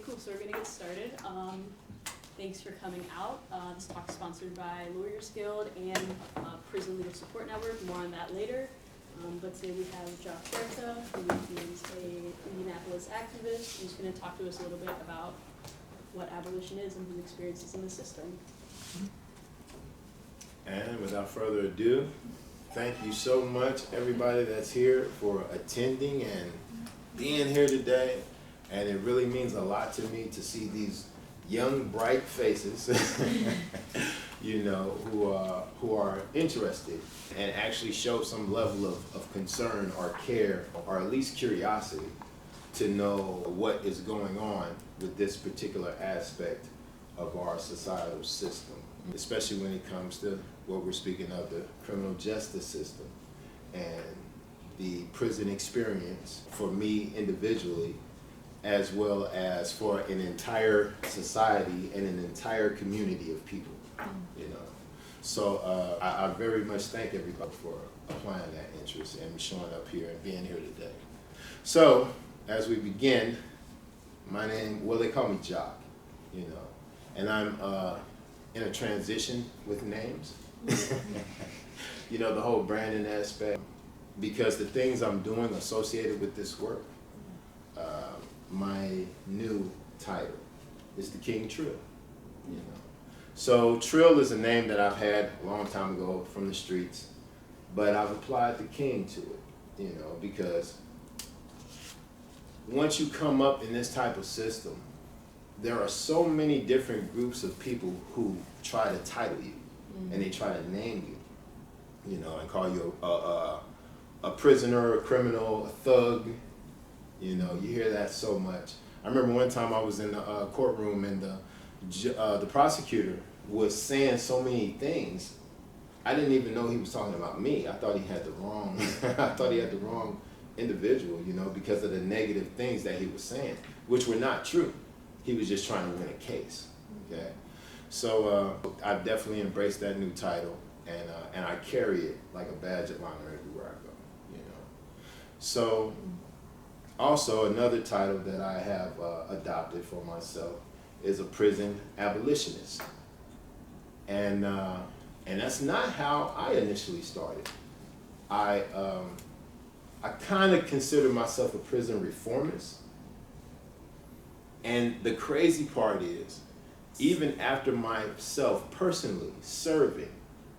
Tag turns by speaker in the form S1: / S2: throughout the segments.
S1: Cool, so we're gonna get started. Thanks for coming out. This talk is sponsored by Lawyers Guild and Prison Legal Support Network. More on that later. But today we have Josh Bertha, who is an Indianapolis activist, who's gonna talk to us a little bit about what abolition is and his experiences in the system.
S2: And without further ado, thank you so much, everybody that's here, for attending and being here today. And it really means a lot to me to see these young, bright faces, you know, who are interested and actually show some level of concern or care, or at least curiosity, to know what is going on with this particular aspect of our societal system, especially when it comes to what we're speaking of, the criminal justice system and the prison experience for me individually, as well as for an entire society and an entire community of people, you know. So I very much thank everybody for applying that interest and showing up here and being here today. So as we begin, my name, well, they call me Jock, you know, and I'm in a transition with names. You know, the whole branding aspect, because the things I'm doing associated with this work, my new title is the King Trill, you know. So Trill is a name that I've had a long time ago from the streets, but I've applied the King to it, you know, because once you come up in this type of system, there are so many different groups of people who try to title you, and they try to name you, you know, and call you a prisoner, a criminal, a thug. You know, you hear that so much. I remember one time I was in the courtroom and the prosecutor was saying so many things. I didn't even know he was talking about me. I thought he had the wrong, I thought he had the wrong individual, you know, because of the negative things that he was saying, which were not true. He was just trying to win a case, okay? So I've definitely embraced that new title, and I carry it like a badge of honor everywhere I go, you know. So also another title that I have adopted for myself is a prison abolitionist. And that's not how I initially started. I kind of consider myself a prison reformist. And the crazy part is, even after myself personally serving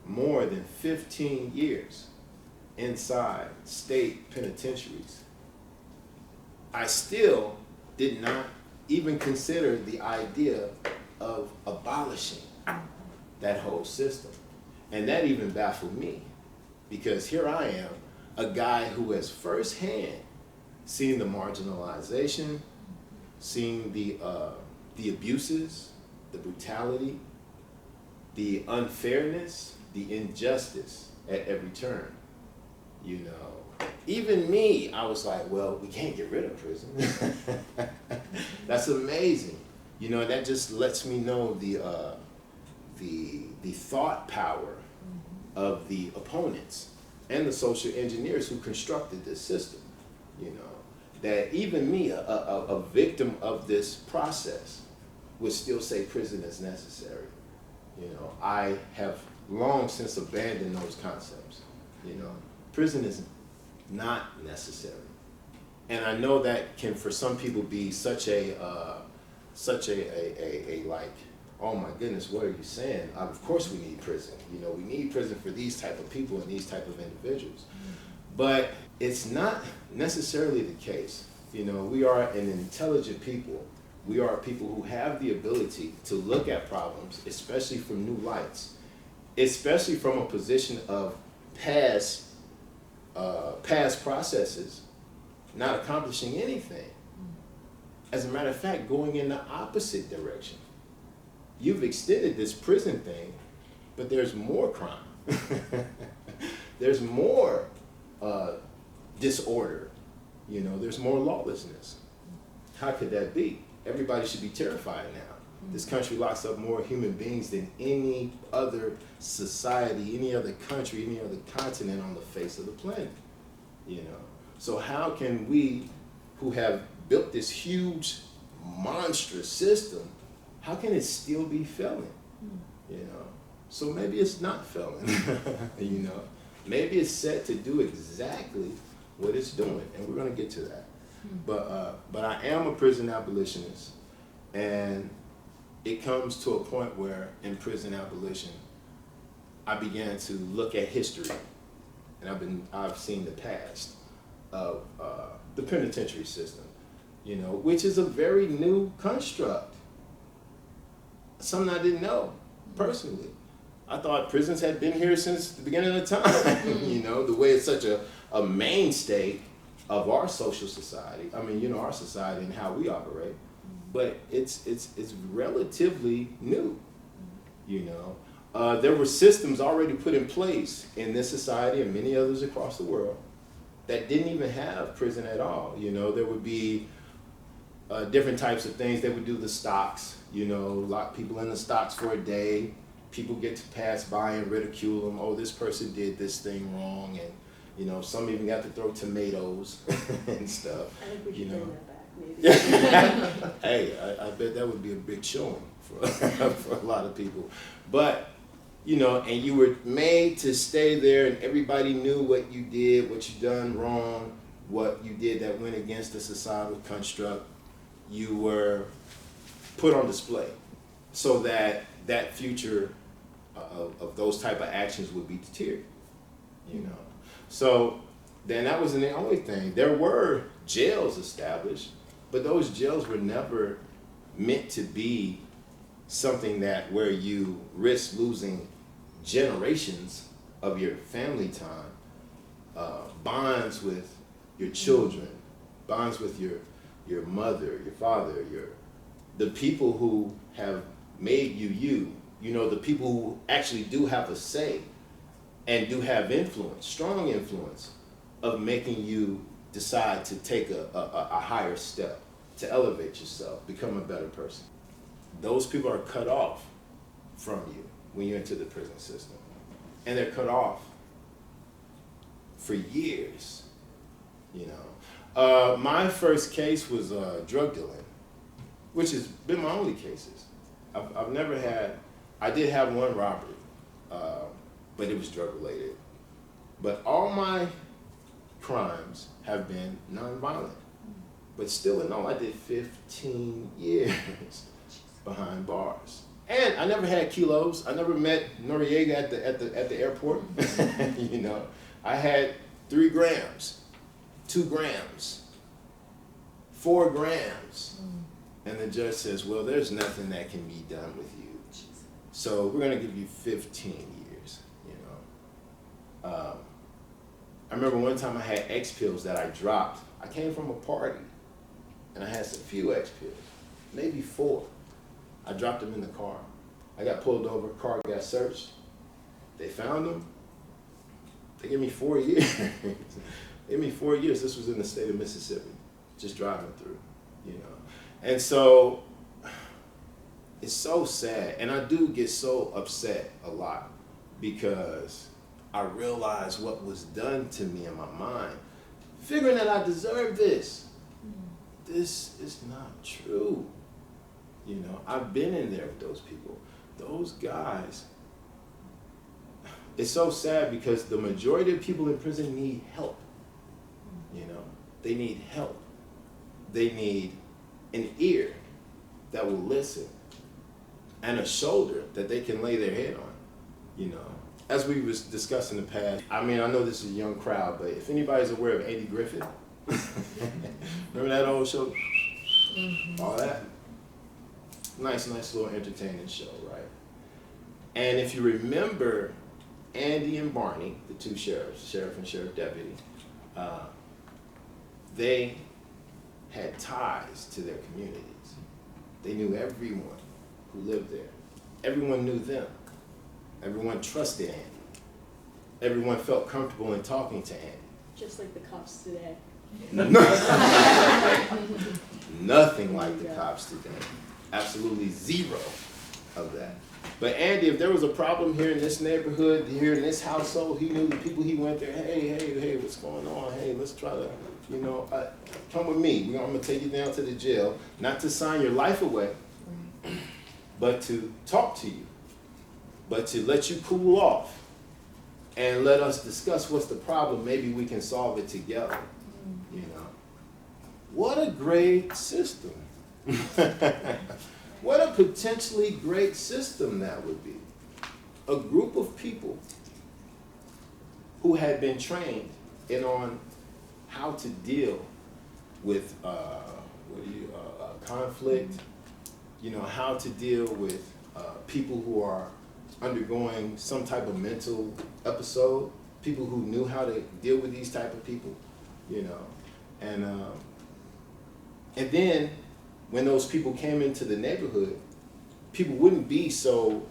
S2: more than 15 years inside state penitentiaries, I still did not even consider the idea of abolishing that whole system. And that even baffled me, because here I am, a guy who has firsthand seen the marginalization, seen the abuses, the brutality, the unfairness, the injustice at every turn, you know. Even me, I was like, well, we can't get rid of prison. That's amazing. You know, that just lets me know the thought power of the opponents and the social engineers who constructed this system, you know. That even me, a victim of this process, would still say prison is necessary. You know, I have long since abandoned those concepts. You know, prison is not necessary, and I know that can, for some people, be such a like, oh my goodness, what are you saying? Of course we need prison. You know, we need prison for these type of people and these type of individuals. But it's not necessarily the case. You know, we are an intelligent people. We are people who have the ability to look at problems, especially from new lights, especially from a position of past processes, not accomplishing anything. As a matter of fact, going in the opposite direction. You've extended this prison thing, but there's more crime. There's more disorder, you know, there's more lawlessness. How could that be? Everybody should be terrified now. This country locks up more human beings than any other society, any other country, any other continent on the face of the planet, you know. So how can we, who have built this huge monstrous system, how can it still be failing? You know, so maybe it's not failing. You know, maybe it's set to do exactly what it's doing, and we're going to get to that. But I am a prison abolitionist, and it comes to a point where in prison abolition, I began to look at history, and I've seen the past of the penitentiary system, you know, which is a very new construct. Something I didn't know personally. I thought prisons had been here since the beginning of time. You know, the way it's such a mainstay of our social society. I mean, you know, our society and how we operate, but it's relatively new. You know, there were systems already put in place in this society and many others across the world that didn't even have prison at all. You know, there would be different types of things. They would do the stocks, you know, lock people in the stocks for a day. People get to pass by and ridicule them. Oh, this person did this thing wrong, and you know, some even got to throw tomatoes and stuff.
S1: I think we should
S2: you know.
S1: bring that back, maybe.
S2: Hey, I bet that would be a big showing for for a lot of people. But you know, and you were made to stay there, and everybody knew what you did, what you done wrong, what you did that went against the societal construct. You were put on display so that that future of those type of actions would be deterred, you know. So then that wasn't the only thing. There were jails established, but those jails were never meant to be something that where you risk losing generations of your family time, bonds with your children, bonds with your mother, your father, the people who have made you, you know, the people who actually do have a say and do have influence, strong influence of making you decide to take a higher step, to elevate yourself, become a better person. Those people are cut off from you when you enter the prison system. And they're cut off for years, you know. My first case was drug dealing, which has been my only cases. I've never had, I did have one robbery, but it was drug related. But all my crimes have been nonviolent. But still in all, I did 15 years behind bars. And I never had kilos. I never met Noriega at the airport. You know, I had 3 grams, 2 grams, 4 grams. And the judge says, well, there's nothing that can be done with you. So we're going to give you 15 years, you know. I remember one time I had X pills that I dropped. I came from a party, and I had a few X pills, maybe 4. I dropped them in the car. I got pulled over, car got searched. They found them. They gave me 4 years. They gave me 4 years. This was in the state of Mississippi, just driving through, you know. And so it's so sad, and I do get so upset a lot because I realize what was done to me in my mind, figuring that I deserve this. This is not true. You know, I've been in there with those people. Those guys, it's so sad because the majority of people in prison need help. You know, they need help. They need an ear that will listen and a shoulder that they can lay their head on, you know. As we was discussing in the past, I mean, I know this is a young crowd, but if anybody's aware of Andy Griffith, remember that old show? All that? Nice little entertaining show, right? And if you remember Andy and Barney, the 2 sheriffs, sheriff and sheriff deputy, they had ties to their communities. They knew everyone who lived there. Everyone knew them. Everyone trusted Andy. Everyone felt comfortable in talking to Andy.
S1: Just like the cops today.
S2: Nothing like the cops today. Absolutely zero of that. But Andy, if there was a problem here in this neighborhood, here in this household, he knew the people he went there, hey, what's going on? Hey, let's try to, come with me. I'm going to take you down to the jail, not to sign your life away, but to talk to you, but to let you cool off and let us discuss what's the problem. Maybe we can solve it together, What a great system. What a potentially great system that would be. A group of people who had been trained on how to deal with conflict, how to deal with people who are undergoing some type of mental episode, people who knew how to deal with these type of people, and then when those people came into the neighborhood, people wouldn't be so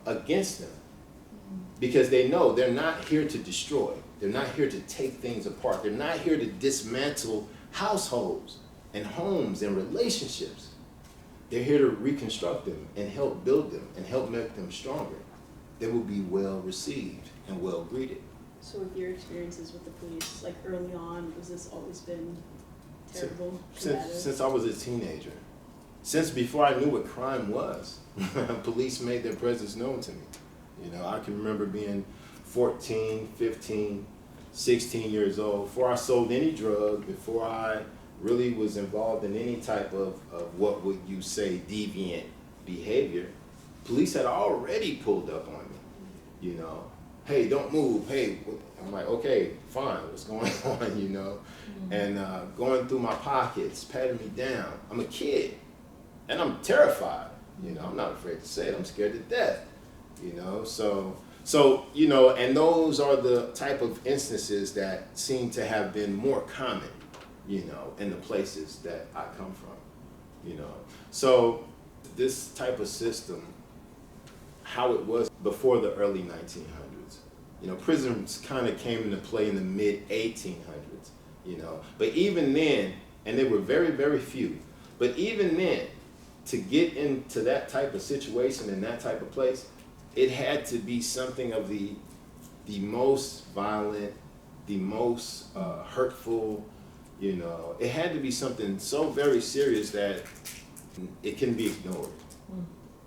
S2: against them, because they know they're not here to destroy. They're not here to take things apart. They're not here to dismantle households and homes and relationships. They're here to reconstruct them and help build them and help make them stronger. They will be well received and well greeted.
S1: So with your experiences with the police, like early on, has this always been terrible?
S2: Since I was a teenager. Since before I knew what crime was, police made their presence known to me. I can remember being 14, 15, 16 years old, before I sold any drug, before I really was involved in any type of what would you say deviant behavior. Police had already pulled up on me, Hey, don't move, hey. I'm like, okay, fine, what's going on, And going through my pockets, patting me down. I'm a kid, and I'm terrified, I'm not afraid to say it, I'm scared to death, So, and those are the type of instances that seem to have been more common, in the places that I come from, So this type of system, how it was before the early 1900s, prisons kind of came into play in the mid 1800s, But even then, and they were very, very few, but even then, to get into that type of situation in that type of place, it had to be something of the most violent, the most hurtful, It had to be something so very serious that it can be ignored,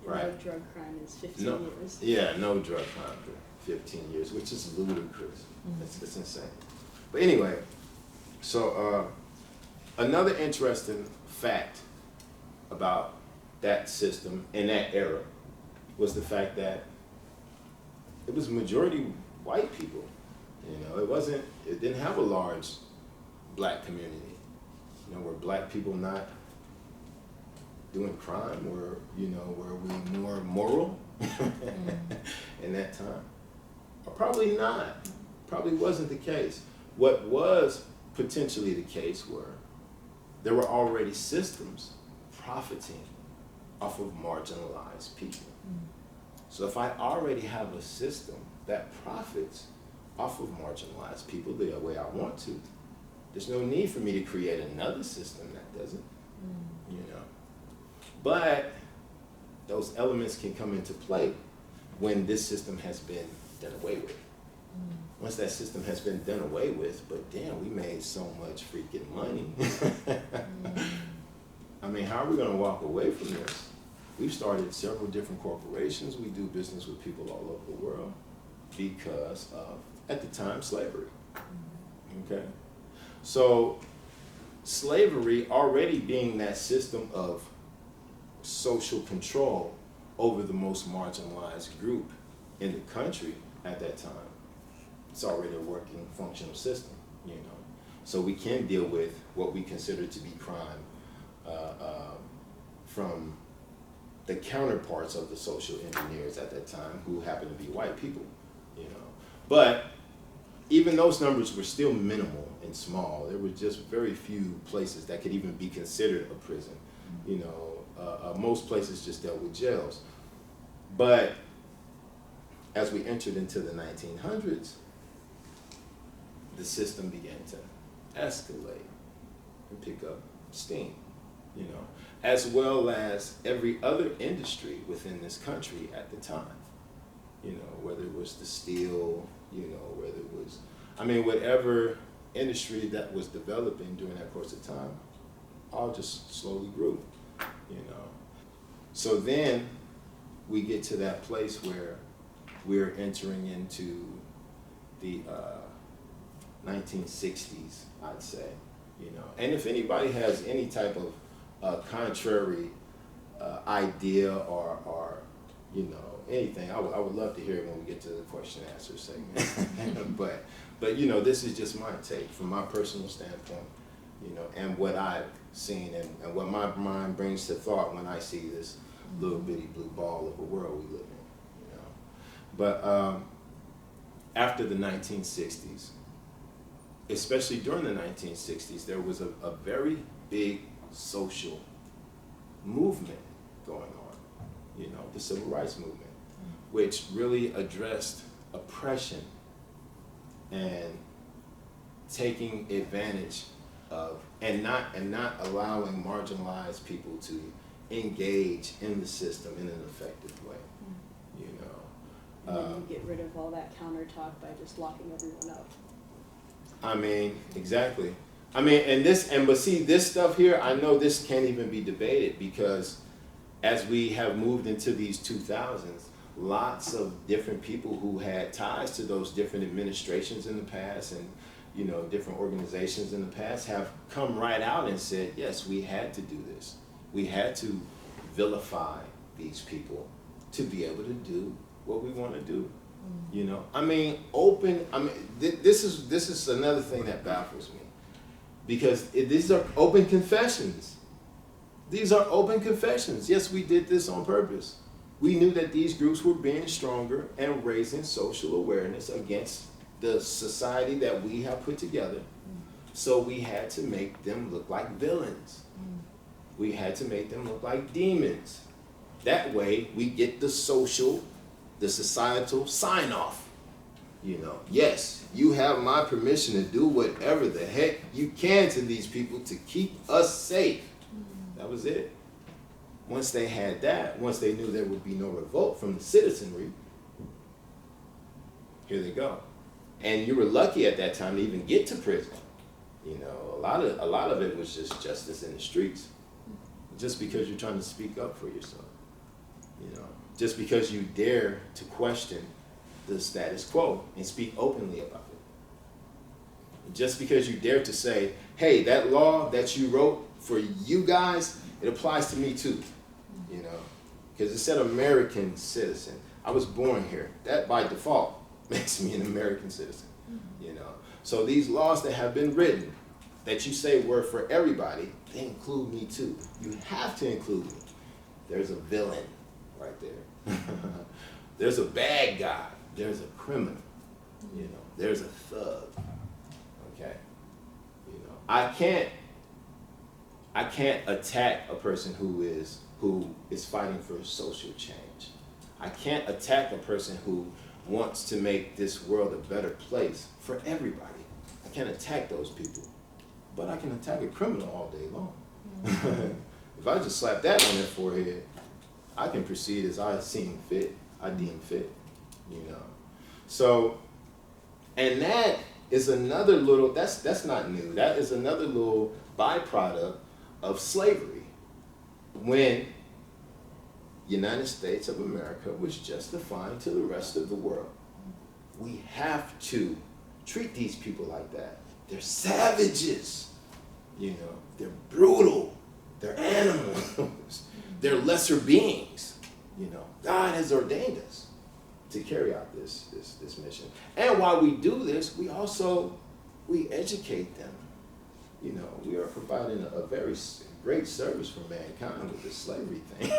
S2: right?
S1: No drug crime is 15 years.
S2: Yeah, no drug crime for 15 years, which is ludicrous. It's insane. But anyway, so another interesting fact about that system in that era was the fact that it was majority white people. It didn't have a large black community. Were black people not doing crime? Were we more moral in that time? Or probably not. Probably wasn't the case. What was potentially the case were there were already systems profiting off of marginalized people. So if I already have a system that profits off of marginalized people the way I want to, there's no need for me to create another system that doesn't, But those elements can come into play when this system has been done away with. Once that system has been done away with, but damn, we made so much freaking money. I mean, how are we going to walk away from this? We've started several different corporations. We do business with people all over the world because of, at the time, slavery. Okay? So, slavery already being that system of social control over the most marginalized group in the country at that time, it's already a working, functional system, So we can deal with what we consider to be crime from the counterparts of the social engineers at that time, who happened to be white people, But even those numbers were still minimal and small. There were just very few places that could even be considered a prison. Most places just dealt with jails. But as we entered into the 1900s, the system began to escalate and pick up steam. you know, as well as every other industry within this country at the time. You know, whether it was the steel, you know, whether it was, I mean, whatever industry that was developing during that course of time, all just slowly grew, you know. So then we get to that place where we're entering into the 1960s, I'd say, you know. And if anybody has any type of contrary idea or, you know, anything, I would love to hear it when we get to the question and answer segment. but you know, this is just my take from my personal standpoint, you know, and what I've seen and what my mind brings to thought when I see this little bitty blue ball of a world we live in, you know. But after the 1960s, especially during the 1960s, there was a very big social movement going on, you know, the civil rights movement, which really addressed oppression and taking advantage of and not allowing marginalized people to engage in the system in an effective way, you know.
S1: And then you get rid of all that counter talk by just locking everyone up.
S2: I mean, exactly. I mean, but see, this stuff here, I know this can't even be debated because as we have moved into these 2000s, lots of different people who had ties to those different administrations in the past and, you know, different organizations in the past have come right out and said, yes, we had to do this. We had to vilify these people to be able to do what we want to do. You know, I mean, this is another thing that baffles me because these are open confessions. These are open confessions. Yes, we did this on purpose. We knew that these groups were being stronger and raising social awareness against the society that we have put together. So we had to make them look like villains. We had to make them look like demons. That way we get the societal sign off. You know, yes, you have my permission to do whatever the heck you can to these people to keep us safe. That was it. Once they had that, once they knew there would be no revolt from the citizenry, here they go. And you were lucky at that time to even get to prison. You know, a lot of it was just justice in the streets. Just because you're trying to speak up for yourself. You know, just because you dare to question the status quo and speak openly about it. Just because you dare to say, hey, that law that you wrote for you guys, it applies to me too. You know, because it said American citizen. I was born here. That by default makes me an American citizen. You know, so these laws that have been written that you say were for everybody, they include me too. You have to include me. There's a villain right there. There's a bad guy. There's a criminal. You know, there's a thug. Okay. You know, I can't attack a person who is fighting for social change. I can't attack a person who wants to make this world a better place for everybody. I can't attack those people. But I can attack a criminal all day long. If I just slap that on their forehead, I can proceed as I deem fit, you know. So, and that is another little, that's not new. That is another little byproduct of slavery. When United States of America was just defined to the rest of the world. We have to treat these people like that. They're savages, you know, they're brutal, they're animals, they're lesser beings, you know. God has ordained us to carry out this mission. And while we do this, we educate them. You know, we are providing a very great service for mankind with this slavery thing.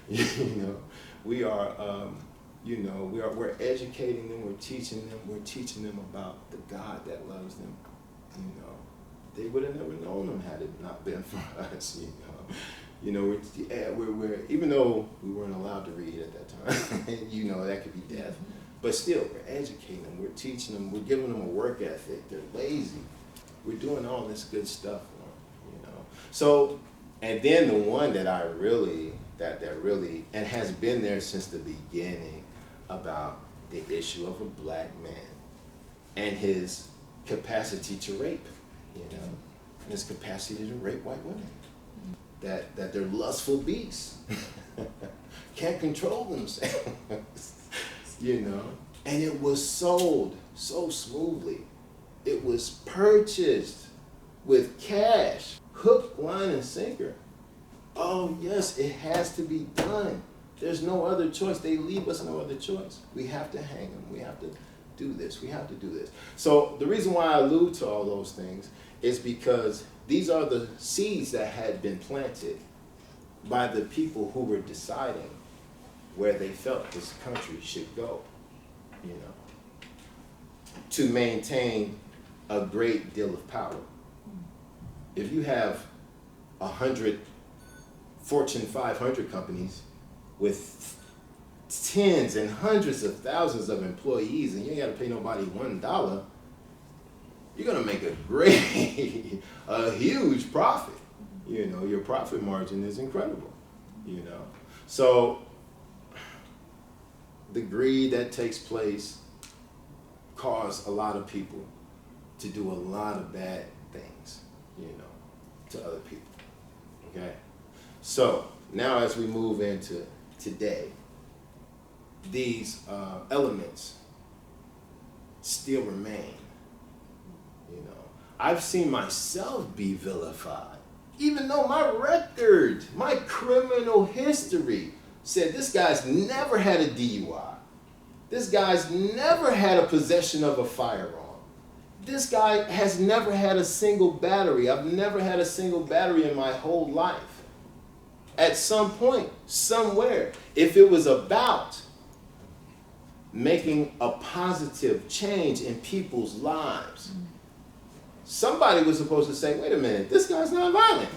S2: You know, we're educating them, we're teaching them about the God that loves them. You know, they would have never known him had it not been for us. You know, we're even though we weren't allowed to read at that time, you know, that could be death. But still, we're educating them, we're teaching them, we're giving them a work ethic. They're lazy. We're doing all this good stuff for them, you know. So, and then the one that I really, that really, and has been there since the beginning, about the issue of a black man and his capacity to rape, you know, and his capacity to rape white women. That they're lustful beasts, can't control themselves, you know. And it was sold so smoothly. It was purchased with cash, hook, line, and sinker. Oh yes, it has to be done. There's no other choice. They leave us no other choice. We have to hang them. We have to do this. We have to do this. So the reason why I allude to all those things is because these are the seeds that had been planted by the people who were deciding where they felt this country should go, you know, to maintain a great deal of power. If you have 100 Fortune 500 companies with tens and hundreds of thousands of employees and you ain't got to pay nobody $1, you're going to make a huge profit. You know, your profit margin is incredible, you know. So the greed that takes place causes a lot of people to do a lot of bad things, you know, to other people, okay? So now as we move into today, these elements still remain, you know. I've seen myself be vilified, even though my record, my criminal history said this guy's never had a DUI. This guy's never had a possession of a firearm. This guy has never had a single battery. I've never had a single battery in my whole life. At some point, somewhere, if it was about making a positive change in people's lives, somebody was supposed to say, wait a minute, this guy's not violent.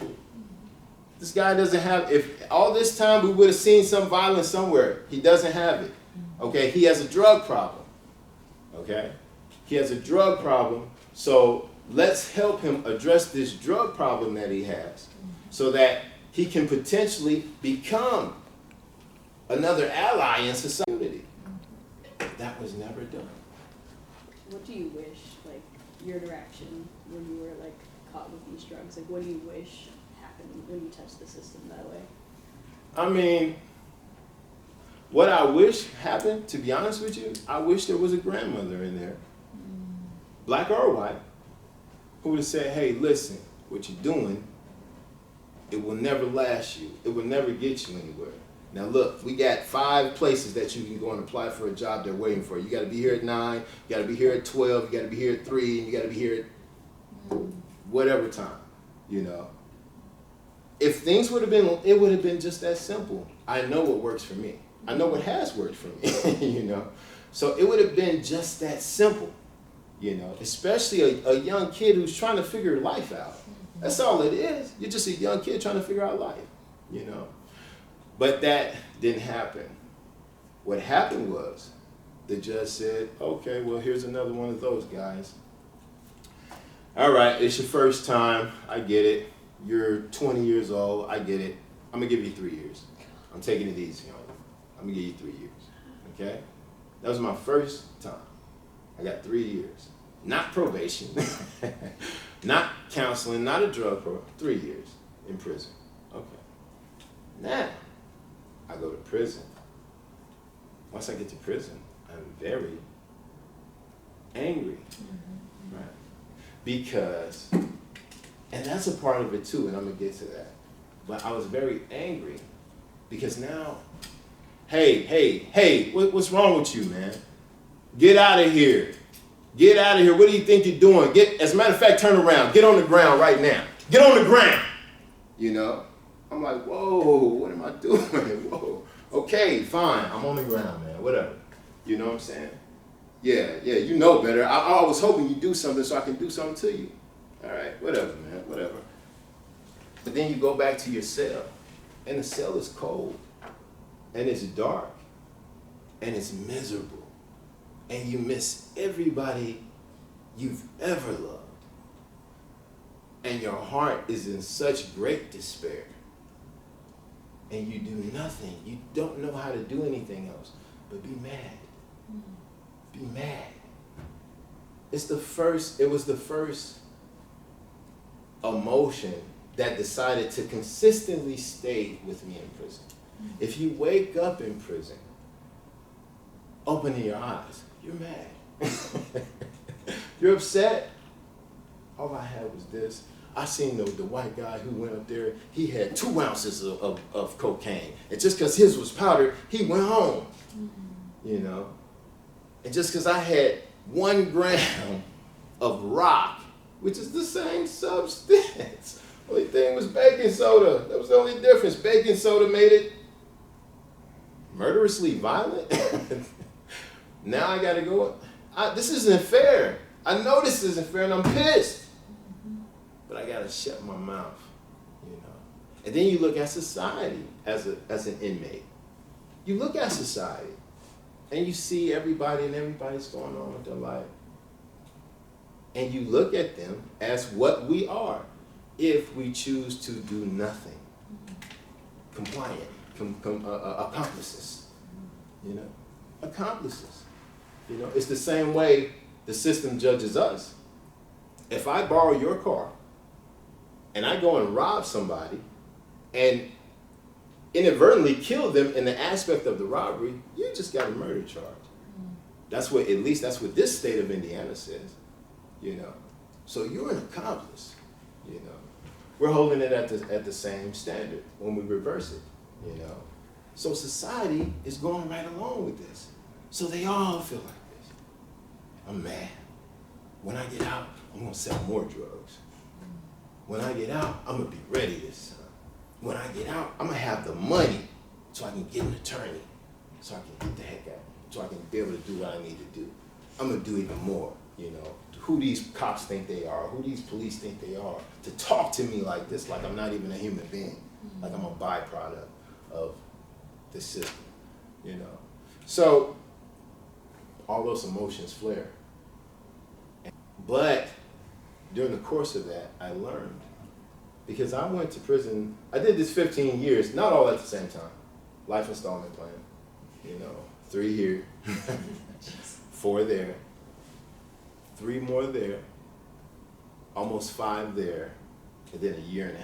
S2: This guy doesn't have, if all this time we would have seen some violence somewhere, he doesn't have it. Okay, he has a drug problem. Okay, he has a drug problem, so let's help him address this drug problem that he has so that he can potentially become another ally in society. That was never done.
S1: What do you wish, like, your interaction when you were, like, caught with these drugs? Like, what do you wish happened when you touched the system that way?
S2: I mean, what I wish happened, to be honest with you, I wish there was a grandmother in there, black or white, who would have said, hey, listen, what you're doing, it will never last you. It will never get you anywhere. Now look, we got 5 places that you can go and apply for a job they're waiting for. You got to be here at 9, you got to be here at 12, you got to be here at 3, and you got to be here at whatever time, you know. If things would have been, it would have been just that simple. I know what works for me. I know what has worked for me, you know. So it would have been just that simple, you know, especially a young kid who's trying to figure life out. That's all it is. You're just a young kid trying to figure out life, you know. But that didn't happen. What happened was the judge said, okay, well, here's another one of those guys. All right, it's your first time. I get it. You're 20 years old. I get it. I'm going to give you 3 years. I'm taking it easy on you. I'm going to give you 3 years. Okay? That was my first time. I got 3 years. Not probation. Not counseling. Not a drug program. 3 years in prison. Okay. Now, I go to prison. Once I get to prison, I'm very angry. Right? Because, and that's a part of it too, and I'm going to get to that. But I was very angry because now, hey, what's wrong with you, man? Get out of here. Get out of here. What do you think you're doing? As a matter of fact, turn around. Get on the ground right now. Get on the ground. You know? I'm like, whoa, what am I doing? Whoa. Okay, fine. I'm on the ground, man. Whatever. You know what I'm saying? Yeah, you know better. I was hoping you'd do something so I can do something to you. All right, whatever, man, whatever. But then you go back to your cell, and the cell is cold, and it's dark, and it's miserable, and you miss everybody you've ever loved. and your heart is in such great despair, and you do nothing, you don't know how to do anything else but be mad. Be mad. It was the first emotion that decided to consistently stay with me in prison. If you wake up in prison, opening your eyes, you're mad. You're upset. All I had was this. I seen the white guy who went up there, he had 2 ounces of cocaine. And just because his was powder, he went home. You know? And just because I had 1 gram of rock, which is the same substance. Only thing was baking soda. That was the only difference. Baking soda made it murderously violent. Now I gotta go. This isn't fair. I know this isn't fair and I'm pissed. But I gotta shut my mouth, you know. And then you look at society as an inmate. You look at society and you see everybody and everybody's going on with their life. And you look at them as what we are if we choose to do nothing. Compliant, accomplices, you know, accomplices. You know, it's the same way the system judges us. If I borrow your car and I go and rob somebody and inadvertently kill them in the aspect of the robbery, you just got a murder charge. That's what, at least that's what this state of Indiana says, you know. So you're an accomplice, you know. We're holding it at the same standard when we reverse it, you know. So society is going right along with this. So they all feel like this. I'm mad. When I get out, I'm gonna sell more drugs. When I get out, I'm gonna be ready this time. When I get out, I'm gonna have the money so I can get an attorney, so I can get the heck out, so I can be able to do what I need to do. I'm gonna do even more, you know. Who these cops think they are, who these police think they are, to talk to me like this, like I'm not even a human being, like I'm a byproduct of the system, you know. So all those emotions flare. But during the course of that, I learned, because I went to prison, I did this 15 years, not all at the same time. Life installment plan, you know, 3 here, 4 there, 3 more there, almost 5 there, and then 1.5 years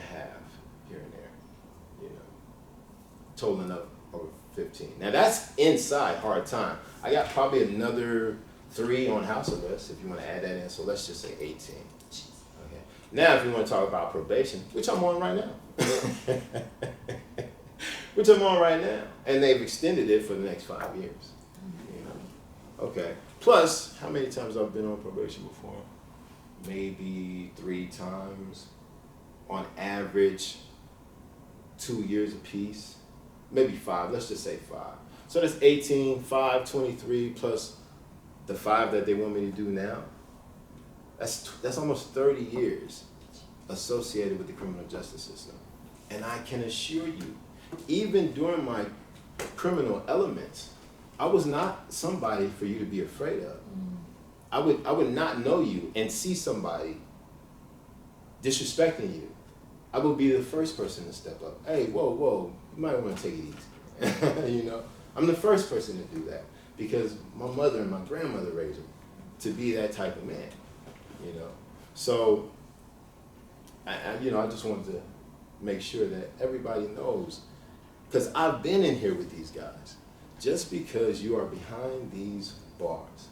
S2: here and there, you know, totaling up over 15. Now that's inside hard time. I got probably another 3 on house arrest, if you want to add that in, so let's just say 18. Okay. Now if you want to talk about probation, which I'm on right now, which I'm on right now, and they've extended it for the next 5 years, you know, okay. Plus, how many times I've been on probation before? Maybe 3 times. On average, 2 years apiece. Maybe 5, let's just say 5. So that's 18, 5, 23, plus the 5 that they want me to do now. That's almost 30 years associated with the criminal justice system. And I can assure you, even during my criminal elements, I was not somebody for you to be afraid of. I would not know you and see somebody disrespecting you. I would be the first person to step up. Hey, whoa, you might want to take it easy. You know, I'm the first person to do that because my mother and my grandmother raised me to be that type of man. You know, so I just wanted to make sure that everybody knows, because I've been in here with these guys. Just because you are behind these bars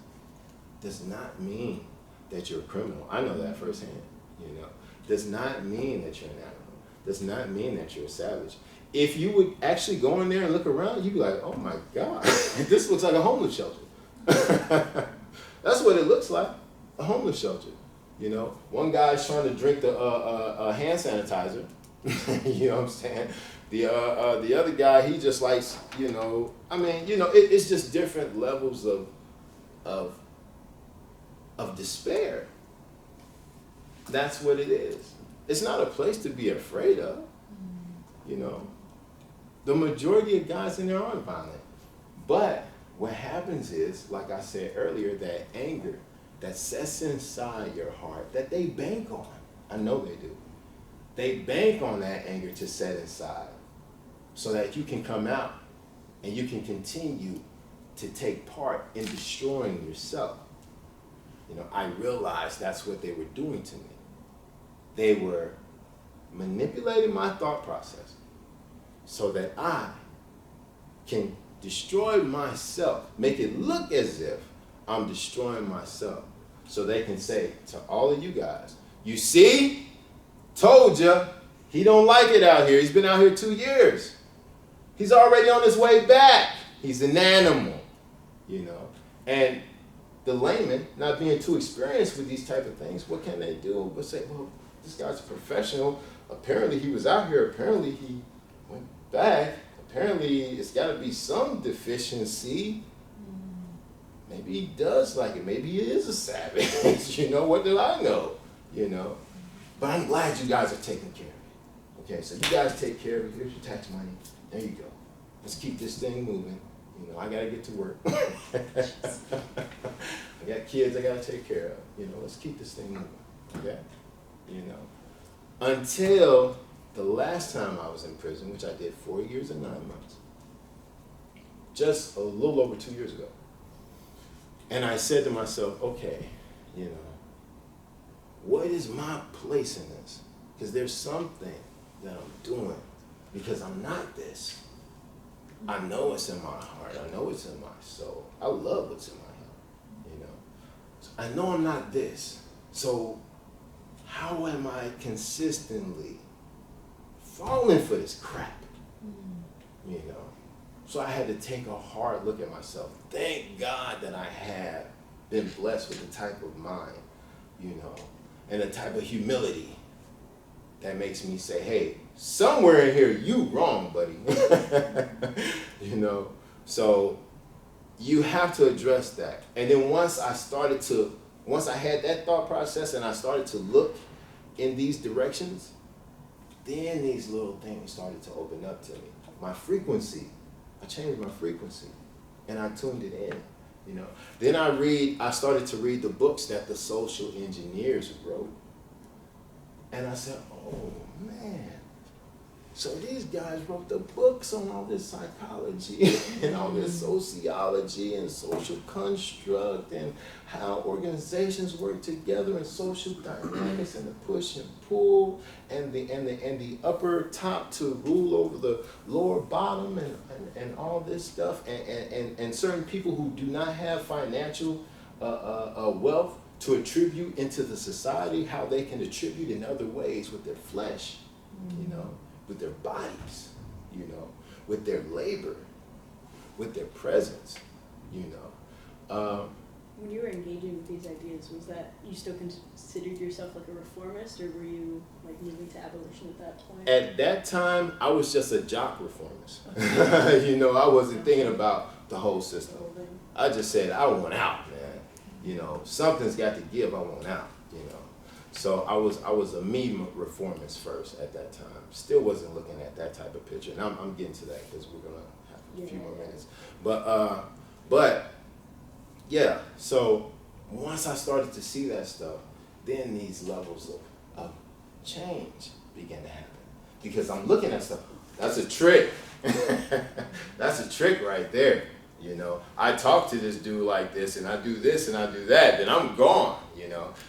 S2: does not mean that you're a criminal. I know that firsthand, you know. Does not mean that you're an animal. Does not mean that you're a savage. If you would actually go in there and look around, you'd be like, oh my God, this looks like a homeless shelter. That's what it looks like, a homeless shelter. You know, one guy's trying to drink the hand sanitizer. You know what I'm saying? The other guy, he just likes, you know, I mean, you know, it's just different levels of despair. That's what it is. It's not a place to be afraid of, you know. The majority of guys in there aren't violent. But what happens is, like I said earlier, that anger that sets inside your heart, that they bank on. I know they do. They bank on that anger to set inside so that you can come out and you can continue to take part in destroying yourself. I realized that's what they were doing to me. They were manipulating my thought process so that I can destroy myself, make it look as if I'm destroying myself, so they can say to all of you guys, you see, told ya, he don't like it out here. He's been out here 2 years. He's already on his way back. He's an animal, And the layman, not being too experienced with these type of things, what can they do but say, well, this guy's a professional. Apparently he was out here. Apparently he went back. Apparently it's got to be some deficiency. Maybe he does like it. Maybe he is a savage. What did I know? But I'm glad you guys are taking care of it. Okay, so you guys take care of it. Here's your tax money. There you go. Let's keep this thing moving. I got to get to work. I got kids I got to take care of. Let's keep this thing moving. Okay? Until the last time I was in prison, which I did 4 years and 9 months, just a little over 2 years ago. And I said to myself, okay, what is my place in this? Because there's something that I'm doing because I'm not this. I know it's in my heart. I know it's in my soul. I love what's in my heart, So I know I'm not this. So how am I consistently falling for this crap? So I had to take a hard look at myself. Thank God that I have been blessed with the type of mind, and the type of humility that makes me say, hey, somewhere in here you wrong, buddy. So you have to address that. And then once I had that thought process and I started to look in these directions, then these little things started to open up to me. My frequency, I changed my frequency and I tuned it in, Then I started to read the books that the social engineers wrote. And I said, oh man, so these guys wrote the books on all this psychology and all this sociology and social construct and how organizations work together and social dynamics and the push and pull and the upper top to rule over the lower bottom and all this stuff and certain people who do not have financial wealth to attribute into the society, how they can attribute in other ways with their flesh, with their bodies, with their labor, with their presence,
S1: When you were engaging with these ideas, was that you still considered yourself like a reformist, or were you like moving to abolition at that point?
S2: At that time, I was just a jock reformist. I wasn't thinking about the whole system. I just said, I want out, man. Something's got to give, I want out, So I was a me reformist first at that time. Still wasn't looking at that type of picture. And I'm getting to that because we're going to have a few more minutes. But yeah, so once I started to see that stuff, then these levels of change began to happen. Because I'm looking at stuff, that's a trick. That's a trick right there. I talk to this dude like this, and I do this and I do that, then I'm gone,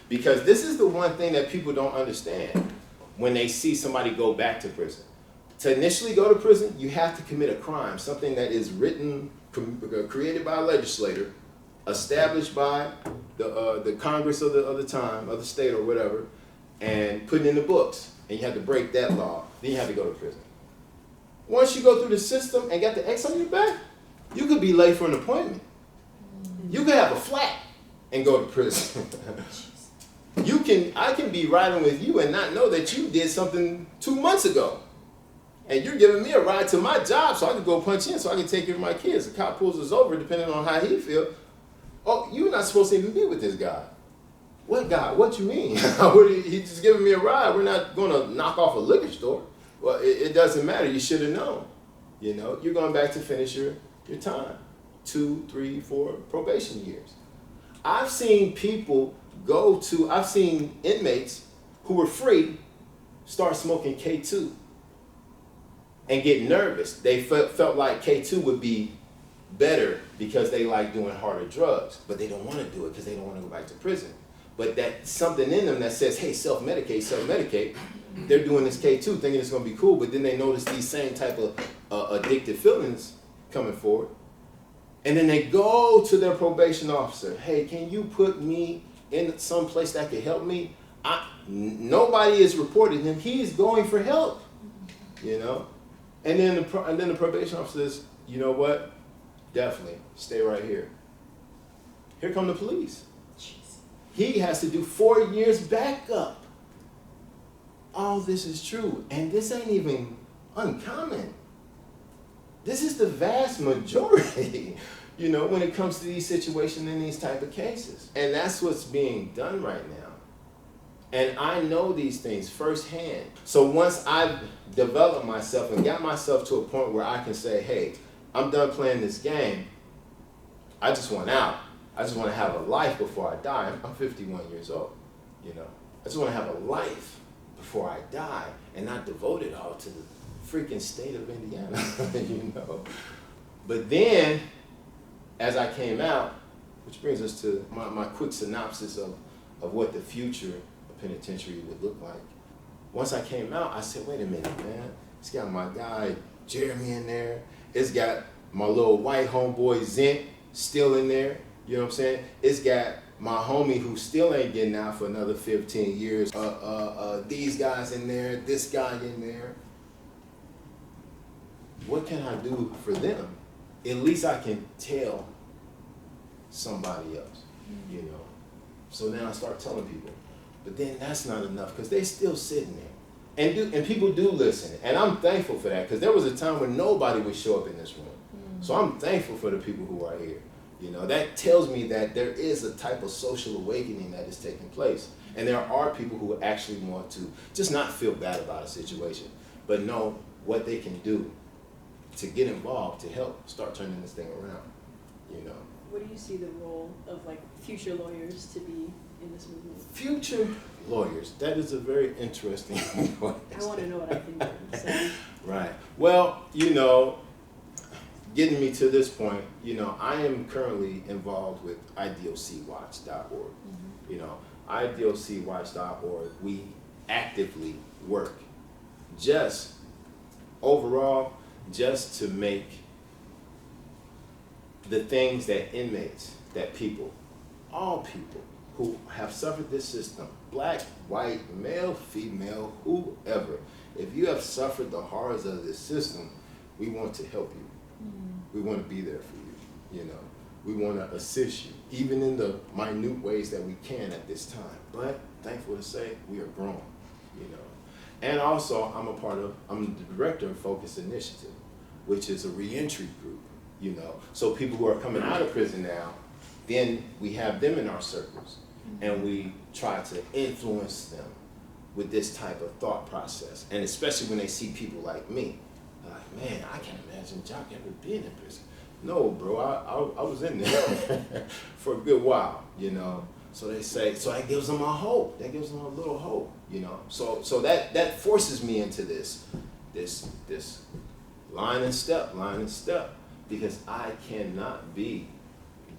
S2: Because this is the one thing that people don't understand when they see somebody go back to prison. To initially go to prison, you have to commit a crime, something that is written, created by a legislator, established by the Congress of the time, of the state or whatever, and put in the books. And you have to break that law. Then you have to go to prison. Once you go through the system and got the X on your back, you could be late for an appointment. You could have a flat and go to prison. I can be riding with you and not know that you did something 2 months ago. And you're giving me a ride to my job so I can go punch in so I can take care of my kids. The cop pulls us over depending on how he feels. Oh, you're not supposed to even be with this guy. What guy? What you mean? He's just giving me a ride. We're not going to knock off a liquor store. Well, it doesn't matter. You should have known. You're going back to finish your time. 2, 3, 4 probation years. I've seen inmates who were free start smoking K2 and get nervous. They felt like K2 would be better because they like doing harder drugs, but they don't want to do it because they don't want to go back to prison. But that's something in them that says, hey, self-medicate, self-medicate. They're doing this K2 thinking it's going to be cool, but then they notice these same type of addictive feelings coming forward. And then they go to their probation officer. Hey, can you put me in some place that could help me? Nobody is reporting him. He's going for help, you know? And then the probation officer says, you know what? Definitely, stay right here. Here come the police. He has to do 4 years backup. All this is true, and this ain't even uncommon. This is the vast majority, you know, when it comes to these situations in these type of cases. And that's what's being done right now. And I know these things firsthand. So once I've developed myself and got myself to a point where I can say, hey, I'm done playing this game, I just want out. I just want to have a life before I die. I'm 51 years old, you know. I just want to have a life before I die and not devote it all to the freaking state of Indiana, you know. But then, as I came out, which brings us to my quick synopsis of what the future of penitentiary would look like. Once I came out, I said, wait a minute, man. It's got my guy Jeremy in there. It's got my little white homeboy Zint still in there. You know what I'm saying? It's got my homie who still ain't getting out for another 15 years. These guys in there, this guy in there. What can I do for them? At least I can tell somebody else, you know. So then I start telling people. But then that's not enough because they're still sitting there. And people do listen. And I'm thankful for that because there was a time when nobody would show up in this room. So I'm thankful for the people who are here. You know, that tells me that there is a type of social awakening that is taking place. And there are people who actually want to just not feel bad about a situation, but know what they can do to get involved, to help start turning this thing around, you know.
S1: What do you see the role of like future lawyers to be in this movement?
S2: Future lawyers, that is a very interesting one.
S1: I want to know what I can do. So.
S2: Right. Well, you know, getting me to this point, you know, I am currently involved with IDOCWatch.org. Mm-hmm. You know, IDOCWatch.org, we actively work just overall, just to make the things that inmates, that people, all people who have suffered this system, black, white, male, female, whoever, if you have suffered the horrors of this system, we want to help you. We want to be there for you, you know. We want to assist you, even in the minute ways that we can at this time. But thankful to say, we are growing, you know. And also, I'm the director of Focus Initiative, which is a reentry group, you know. So people who are coming out of prison now, then we have them in our circles, and we try to influence them with this type of thought process. And especially when they see people like me. Like, man, I can't imagine Jock ever being in prison. No, bro, I was in there for a good while, you know. So they say, so that gives them a hope. That gives them a little hope, you know. So that forces me into this line and step, because I cannot be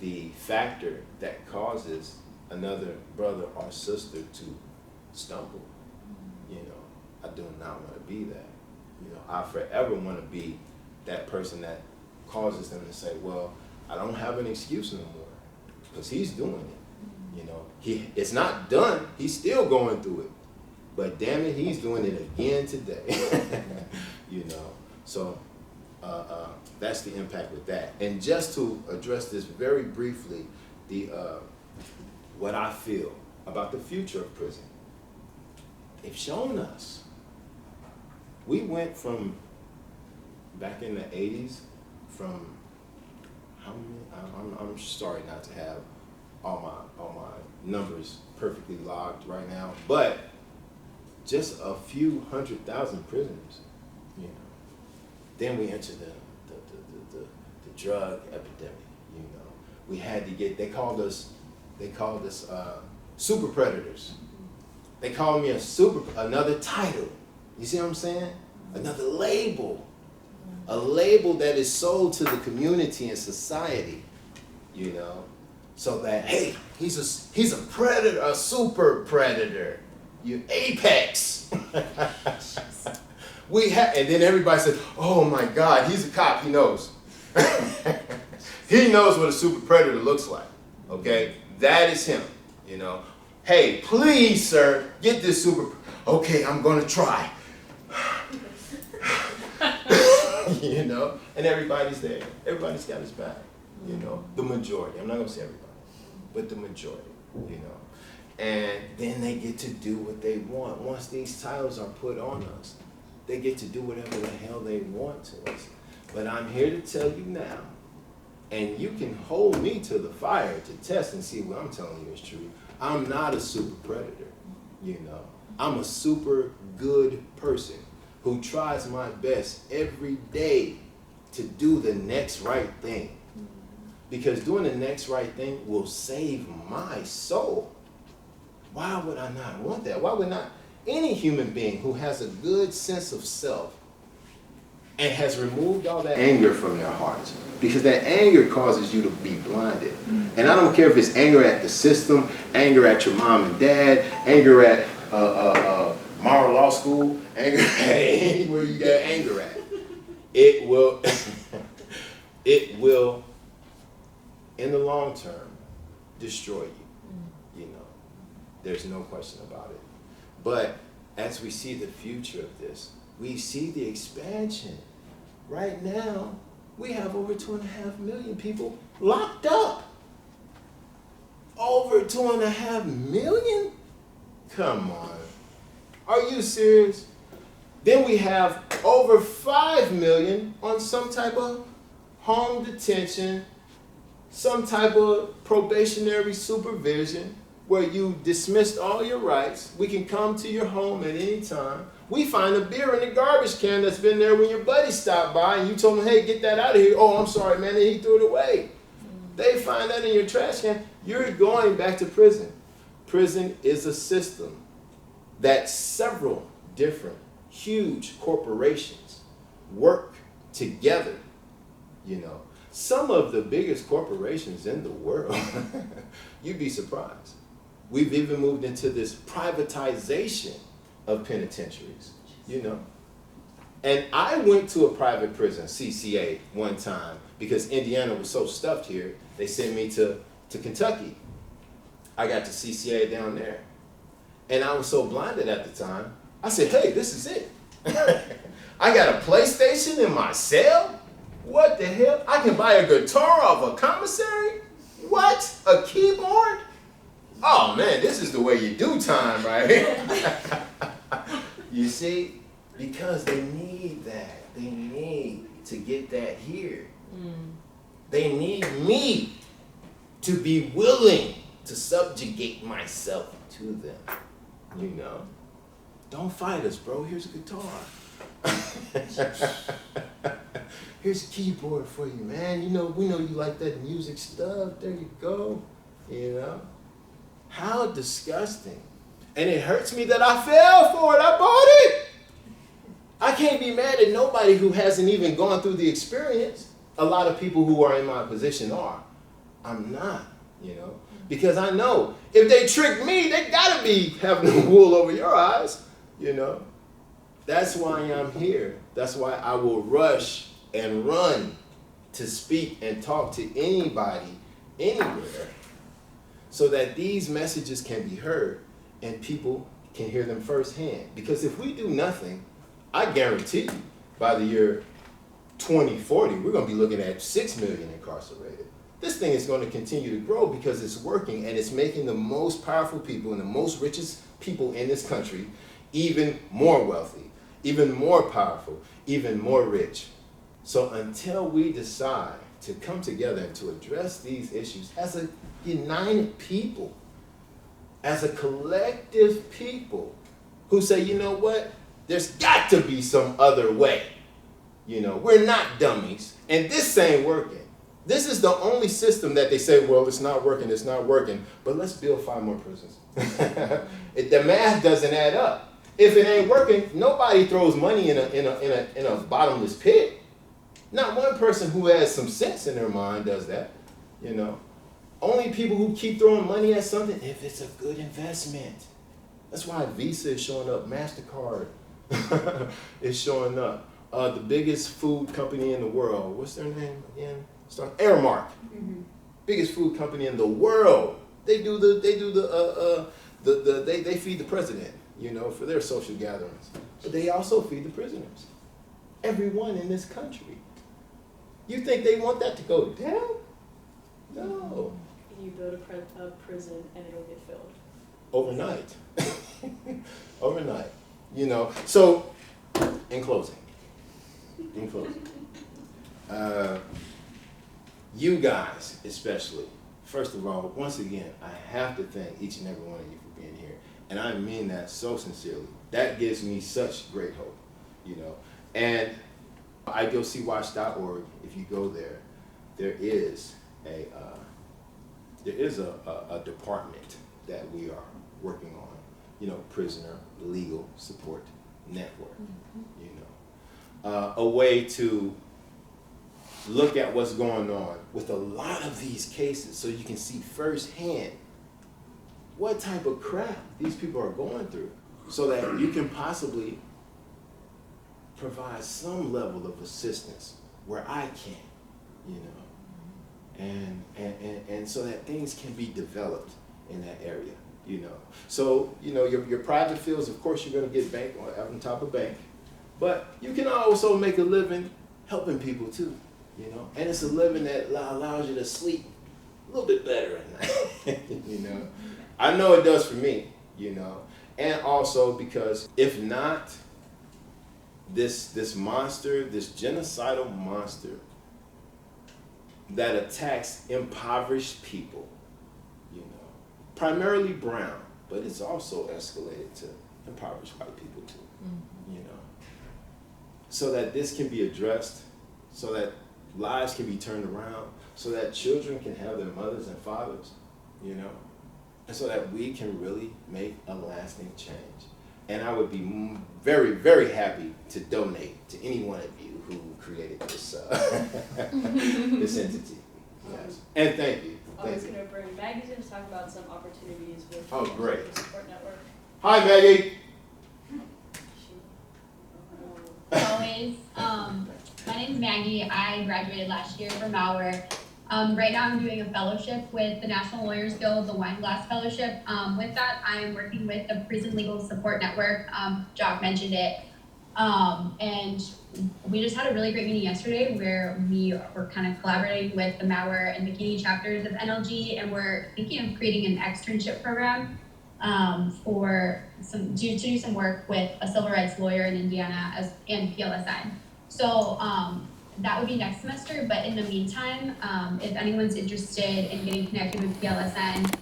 S2: the factor that causes another brother or sister to stumble. You know, I do not want to be that. You know, I forever want to be that person that causes them to say, well, I don't have an excuse no more because he's doing it. You know, it's not done. He's still going through it. But damn it, he's doing it again today. You know, so that's the impact with that. And just to address this very briefly, what I feel about the future of prison. They've shown us. We went from, back in the 80s, from how many, I'm sorry not to have all my numbers perfectly logged right now, but just a few 100,000 prisoners, you know. Then we entered the drug epidemic, you know. We had to get, they called us super predators. They call me another title. You see what I'm saying? Another label. A label that is sold to the community and society, you know, so that, hey, he's a predator, a super predator, you apex. And then everybody said, oh my God, he's a cop, he knows. He knows what a super predator looks like, okay? That is him, you know. Hey, please, sir, get this super, okay, I'm gonna try. You know, and everybody's there. Everybody's got his back, you know, the majority. I'm not gonna say everybody, but the majority, you know. And then they get to do what they want. Once these titles are put on us, they get to do whatever the hell they want to us. But I'm here to tell you now, and you can hold me to the fire to test and see what I'm telling you is true. I'm not a super predator, you know. I'm a super good person who tries my best every day to do the next right thing. Because doing the next right thing will save my soul. Why would I not want that? Why would not any human being who has a good sense of self and has removed all that anger from their hearts? Because that anger causes you to be blinded. And I don't care if it's anger at the system, anger at your mom and dad, anger at Maurer School, anger at anywhere you got anger at. It will, in the long term, destroy you. You know, there's no question about it. But as we see the future of this, we see the expansion. Right now, we have over 2.5 million people locked up. Over 2.5 million? Come on. Are you serious? Then we have over 5 million on some type of home detention, some type of probationary supervision where you dismissed all your rights. We can come to your home at any time. We find a beer in the garbage can that's been there when your buddy stopped by and you told him, hey, get that out of here. Oh, I'm sorry, man, and he threw it away. They find that in your trash can. You're going back to prison. Prison is a system that several different huge corporations work together, you know. Some of the biggest corporations in the world, you'd be surprised. We've even moved into this privatization of penitentiaries, you know. And I went to a private prison, CCA, one time because Indiana was so stuffed here, they sent me to Kentucky. I got to CCA down there. And I was so blinded at the time, I said, hey, this is it. I got a PlayStation in my cell? What the hell? I can buy a guitar off a commissary? What? A keyboard? Oh man, this is the way you do time right here. You see? Because they need that. They need to get that here. They need me to be willing to subjugate myself to them. You know? Don't fight us, bro. Here's a guitar. Here's a keyboard for you, man. You know, we know you like that music stuff. There you go. You know? How disgusting. And it hurts me that I fell for it. I bought it. I can't be mad at nobody who hasn't even gone through the experience. A lot of people who are in my position are. I'm not, you know. Because I know if they trick me, they gotta be having the wool over your eyes, you know. That's why I'm here. That's why I will rush and run to speak and talk to anybody, anywhere, so that these messages can be heard and people can hear them firsthand. Because if we do nothing, I guarantee you by the year 2040, we're gonna be looking at 6 million incarcerated. This thing is going to continue to grow because it's working and it's making the most powerful people and the most richest people in this country even more wealthy, even more powerful, even more rich. So until we decide to come together and to address these issues as a united people, as a collective people who say, you know what, there's got to be some other way. You know, we're not dummies and this ain't working. This is the only system that they say, well, it's not working, but let's build 5 more prisons. The math doesn't add up. If it ain't working, nobody throws money in a bottomless pit. Not one person who has some sense in their mind does that, you know. Only people who keep throwing money at something if it's a good investment. That's why Visa is showing up, MasterCard is showing up. The biggest food company in the world, what's their name again? Aramark. Mm-hmm. Biggest food company in the world. They feed the president, you know, for their social gatherings. But they also feed the prisoners. Everyone in this country. You think they want that to go down? No.
S1: You build a prison and it'll get filled.
S2: Overnight. Overnight. You know. So, in closing. You guys, especially, first of all, once again, I have to thank each and every one of you for being here. And I mean that so sincerely. That gives me such great hope, you know. And IdealCWatch.org, if you go there, there is a department that we are working on, you know, Prisoner Legal Support Network, you know. A way to look at what's going on with a lot of these cases so you can see firsthand what type of crap these people are going through so that you can possibly provide some level of assistance where I can, you know, and so that things can be developed in that area, you know. So, you know, your private fields, of course, you're going to get bank on top of bank, but you can also make a living helping people too. You know, and it's a living that allows you to sleep a little bit better at night, you know. I know it does for me, you know. And also because if not, this monster, this genocidal monster that attacks impoverished people, you know, primarily brown, but it's also escalated to impoverished white people too, you know. So that this can be addressed, so that lives can be turned around, so that children can have their mothers and fathers, you know, and so that we can really make a lasting change. And I would be very, very happy to donate to any one of you who created this this entity. Yes. And thank you.
S1: I was going to bring Maggie's in to talk about some opportunities with
S2: great.
S1: the support network.
S2: Hi, Maggie.
S3: Always. My name's Maggie. I graduated last year from Maurer. Right now I'm doing a fellowship with the National Lawyers Guild, the Wine Glass Fellowship. With that, I am working with the Prison Legal Support Network. Jock mentioned it. And we just had a really great meeting yesterday where we were kind of collaborating with the Maurer and bikini chapters of NLG, and we're thinking of creating an externship program to do some work with a civil rights lawyer in Indiana and PLSN. So that would be next semester, but in the meantime, if anyone's interested in getting connected with PLSN,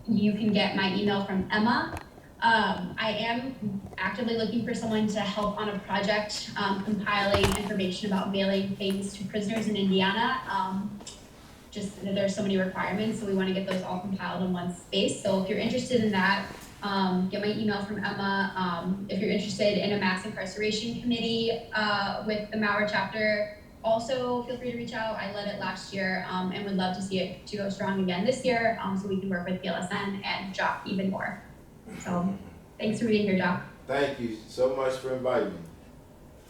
S3: you can get my email from Emma. I am actively looking for someone to help on a project compiling information about mailing things to prisoners in Indiana. Just there's so many requirements, so we want to get those all compiled in one space. So if you're interested in that, get my email from Emma. If you're interested in a mass incarceration committee with the Maurer chapter, also feel free to reach out. I led it last year and would love to see it to go strong again this year, so we can work with PLSN and Jock even more. So thanks for being here, Jock.
S2: Thank you so much for inviting me.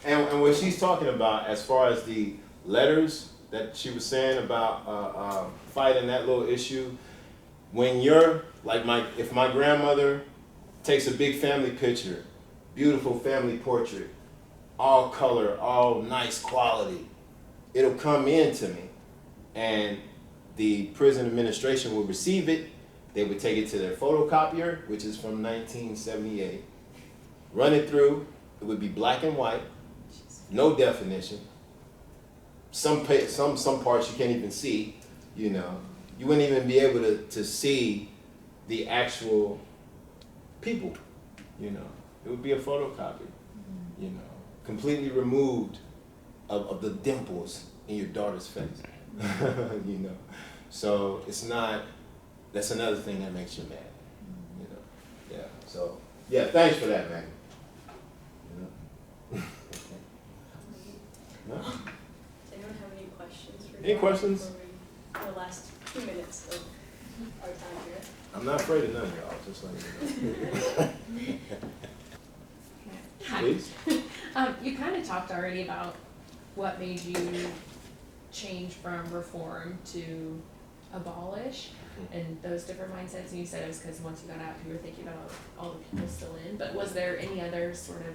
S2: And what she's talking about as far as the letters that she was saying about fighting that little issue, when you're like if my grandmother takes a big family picture, beautiful family portrait, all color, all nice quality, it'll come in to me, and the prison administration will receive it. They would take it to their photocopier, which is from 1978, run it through. It would be black and white, no definition. Some parts you can't even see, you know. You wouldn't even be able to see the actual people, you know. It would be a photocopy, you know, completely removed of the dimples in your daughter's face. You know, so it's not. That's another thing that makes you mad. You know, yeah. So yeah, thanks for that, man. You know? No?
S1: Does anyone have any questions for
S2: Any
S1: John
S2: questions?
S1: before we- for the last 2 minutes of our time here?
S2: I'm not afraid of none of y'all. Just like you know.
S4: Hi.
S2: Please.
S4: You kind of talked already about what made you change from reform to abolish and those different mindsets, and you said it was because once you got out you were thinking about all the people still in, but was there any other sort of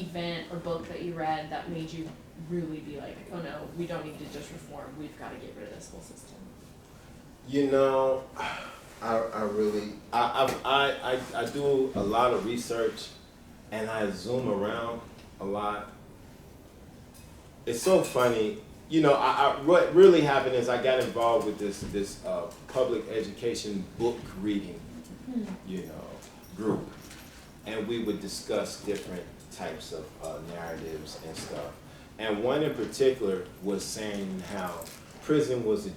S4: event or book that you read that made you really be like, oh no, we don't need to just reform, we've got to get rid of this whole system?
S2: You know, I do a lot of research and I zoom around a lot. It's so funny. You know, what really happened is I got involved with this public education book reading, you know, group, and we would discuss different types of narratives and stuff. And one in particular was saying how prison was the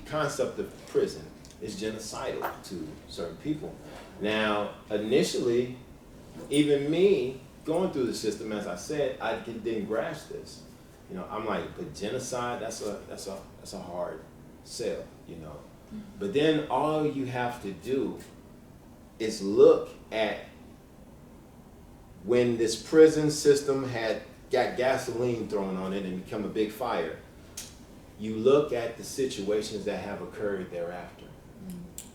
S2: concept of prison is genocidal to certain people. Now, initially, even me going through the system, as I said, I didn't grasp this. You know, I'm like, but genocide, that's a hard sell, you know. But then all you have to do is look at when this prison system had got gasoline thrown on it and become a big fire. You look at the situations that have occurred thereafter.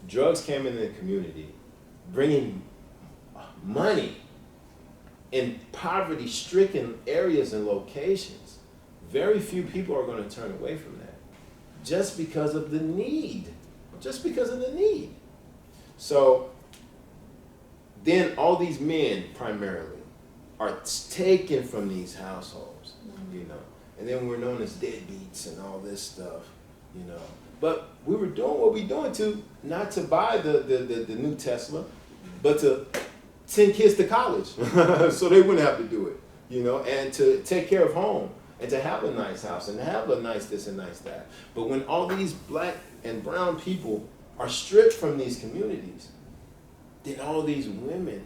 S2: Drugs came into the community, bringing money in poverty-stricken areas and locations. Very few people are going to turn away from that just because of the need. Just because of the need. So then all these men primarily are taken from these households, you know. And then we're known as deadbeats and all this stuff, you know. But we were doing what we doing to, not to buy the new Tesla, but to send kids to college so they wouldn't have to do it, you know, and to take care of home and to have a nice house and to have a nice this and nice that. But when all these black and brown people are stripped from these communities, then all these women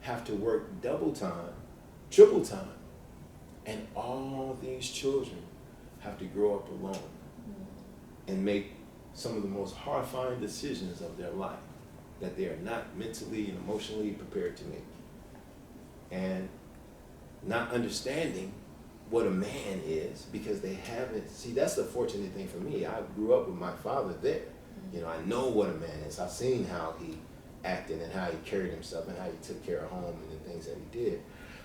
S2: have to work double time, triple time, and all these children have to grow up alone and make some of the most horrifying decisions of their life that they are not mentally and emotionally prepared to make. And not understanding what a man is because they haven't, see, that's the fortunate thing for me. I grew up with my father there. You know, I know what a man is. I've seen how he acted and how he carried himself and how he took care of home and the things that he did.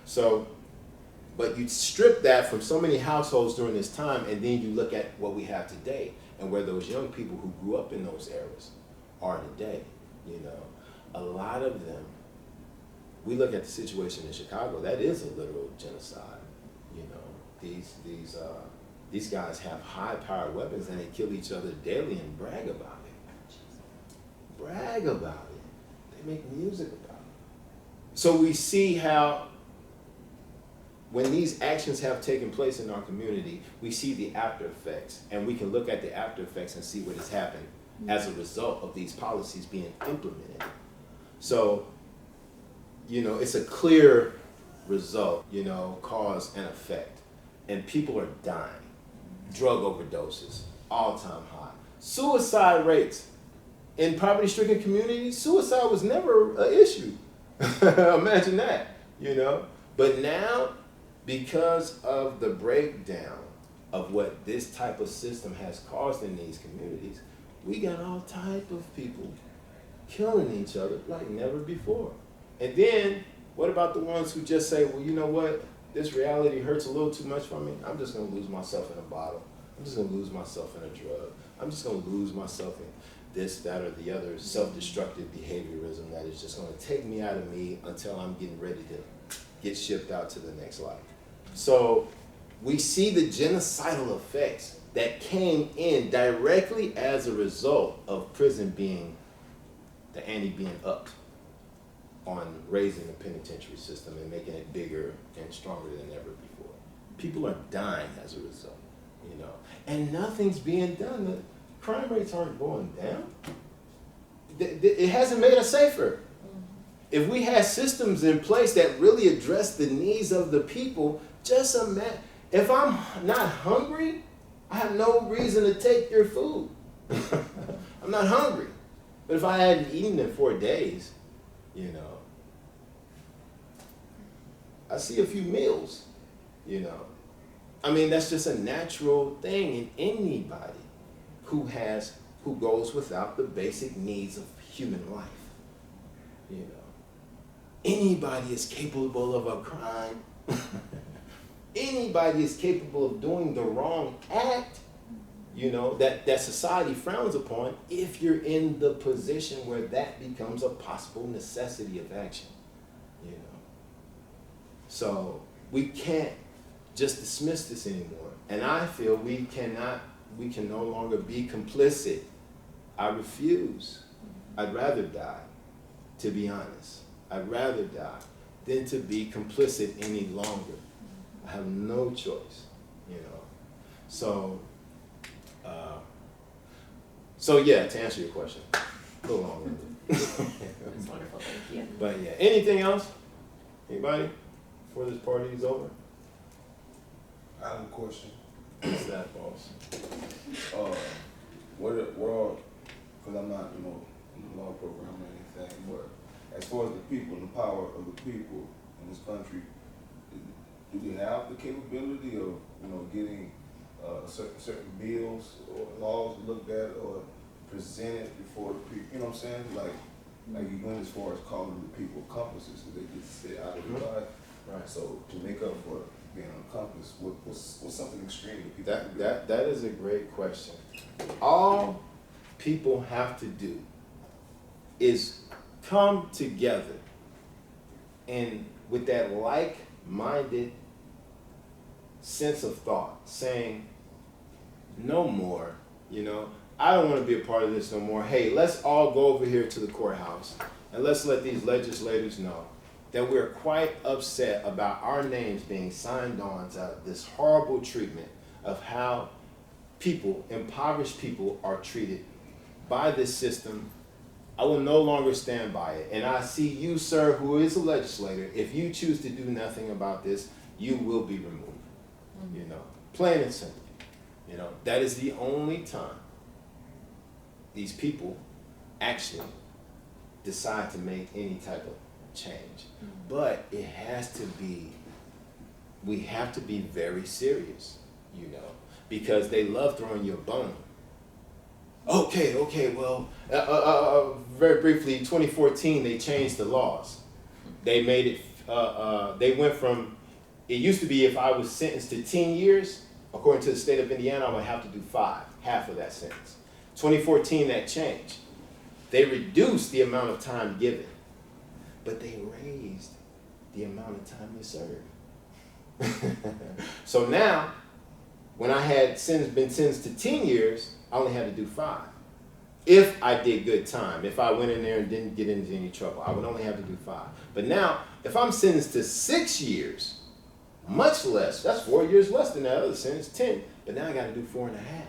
S2: So, but you strip that from so many households during this time, and then you look at what we have today and where those young people who grew up in those eras are today. You know, a lot of them, we look at the situation in Chicago, that is a literal genocide. You know, these guys have high-powered weapons and they kill each other daily and brag about it. Brag about it. They make music about it. So we see how when these actions have taken place in our community, we see the after effects, and we can look at the after effects and see what has happened as a result of these policies being implemented. So, you know, it's a clear result, you know, cause and effect. And people are dying. Drug overdoses, all-time high. Suicide rates in poverty-stricken communities, suicide was never an issue. Imagine that, you know. But now, because of the breakdown of what this type of system has caused in these communities, we got all type of people killing each other like never before. And then, what about the ones who just say, well, you know what? This reality hurts a little too much for me. I'm just going to lose myself in a bottle. I'm just going to lose myself in a drug. I'm just going to lose myself in this, that, or the other self-destructive behaviorism that is just going to take me out of me until I'm getting ready to get shipped out to the next life. So we see the genocidal effects that came in directly as a result of prison being, the ante being upped on raising the penitentiary system and making it bigger and stronger than ever before. People are dying as a result, you know, and nothing's being done. The crime rates aren't going down. It hasn't made us safer. If we had systems in place that really address the needs of the people, just imagine, if I'm not hungry, I have no reason to take your food. I'm not hungry. But if I hadn't eaten in 4 days, you know, I see a few meals, you know. I mean, that's just a natural thing in anybody who goes without the basic needs of human life, you know. Anybody is capable of a crime. Anybody is capable of doing the wrong act, you know, that society frowns upon if you're in the position where that becomes a possible necessity of action, you know. So we can't just dismiss this anymore. And I feel we can no longer be complicit. I refuse. I'd rather die, to be honest. I'd rather die than to be complicit any longer. I have no choice, you know. So yeah, to answer your question, a little longer.
S4: That's wonderful, thank you.
S2: But yeah, anything else? Anybody? Before this party is over?
S5: I have a question.
S2: What's that, boss?
S5: Because I'm not, in the law program or anything, but as far as the people and the power of the people in this country, do we have the capability of, getting certain bills or laws looked at or presented before the people? You know what I'm saying? Like you went as far as calling the people accomplices, because they just sit out of the life.
S2: Right.
S5: So to make up for being an accomplice, what's something extreme that people can do?
S2: That is a great question. All people have to do is come together and with that like-minded sense of thought, saying, no more, I don't want to be a part of this no more. Hey, let's all go over here to the courthouse and let's let these legislators know that we're quite upset about our names being signed on to this horrible treatment of how people, impoverished people, are treated by this system. I will no longer stand by it. And I see you, sir, who is a legislator, if you choose to do nothing about this, you will be removed. Plain and simple. That is the only time these people actually decide to make any type of change. But it has to be, we have to be very serious, because they love throwing you a bone. Okay, well, very briefly, 2014, they changed the laws. They made it, they went from, it used to be if I was sentenced to 10 years, according to the state of Indiana, I would have to do 5, half of that sentence. 2014, that changed. They reduced the amount of time given, but they raised the amount of time you serve. So now, when I had been sentenced to 10 years, I only had to do 5. If I did good time, if I went in there and didn't get into any trouble, I would only have to do 5. But now, if I'm sentenced to 6 years, much less, that's 4 years less than that other sentence, 10, but now I got to do 4.5.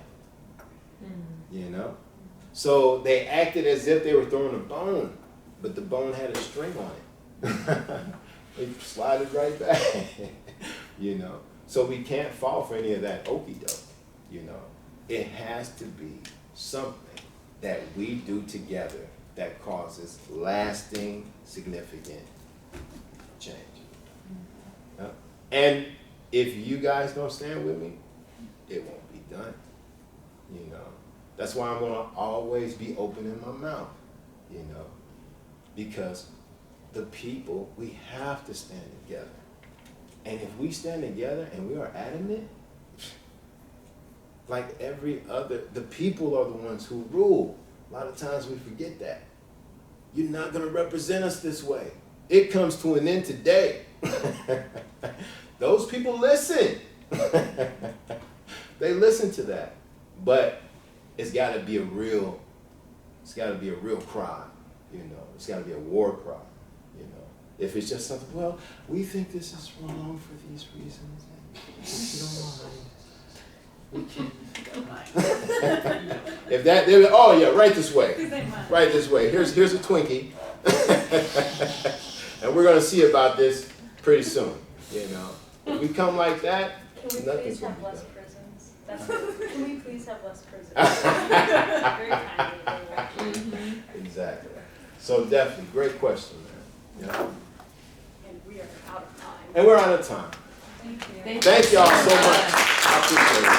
S2: So they acted as if they were throwing a bone, but the bone had a string on it. They slide it right back. So we can't fall for any of that okie doke. It has to be something that we do together that causes lasting, significant change. And if you guys don't stand with me, it won't be done. That's why I'm gonna always be open in my mouth, because the people, we have to stand together. And if we stand together and we are adamant, like every other, the people are the ones who rule. A lot of times we forget that. You're not gonna represent us this way. It comes to an end today. Those people listen. They listen to that. But it's gotta be a real cry, It's gotta be a war cry, If it's just something, well, we think this is wrong for these reasons, and if you don't mind, we can. If that, oh yeah, right this way. Right this way. Here's a Twinkie. And we're gonna see about this pretty soon. You know, if we come like that,
S1: Can we
S2: nothing's
S1: please
S2: gonna
S1: have
S2: be
S1: less
S2: done.
S1: prisons? Can we please have less prisons? Very timely, very well.
S2: Exactly. So definitely, great question, man. Yeah.
S1: And we are out of time.
S2: And we're out of time.
S1: Thank you.
S2: Thank y'all so much. I appreciate it.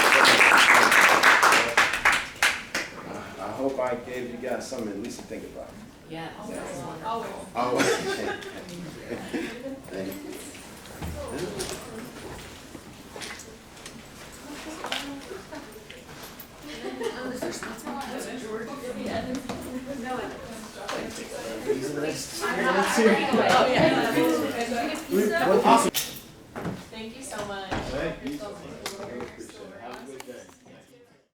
S6: I hope I gave you guys something at least to think about.
S4: Yes.
S1: Always.
S2: Oh, thank you.
S1: No,
S2: These are the next
S1: I'm not. Oh, yeah.